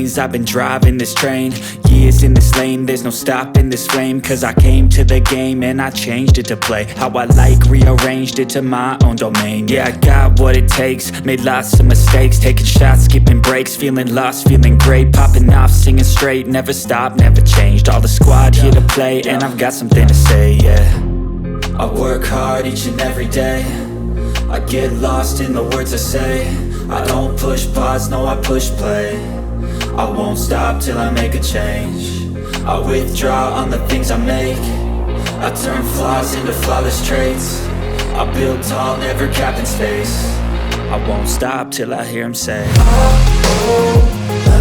lanes, I've been driving this train. Years in this lane, there's no stopping this flame. Cause I came to the game and I changed it to play how I like, rearranged it to my own domain. Yeah, I got what it takes, made lots of mistakes, taking shots, skipping breaks, feeling lost, feeling great, popping off, singing straight, never stopped, never changed. All the squad here to play, and I've got something to say, yeah. I work hard each and every day, I get lost in the words I say. I don't push pause, no I push play. I won't stop till I make a change. I withdraw on the things I make. I turn flaws into flawless traits. I build tall, never capped in space. I won't stop till I hear him say, oh, oh.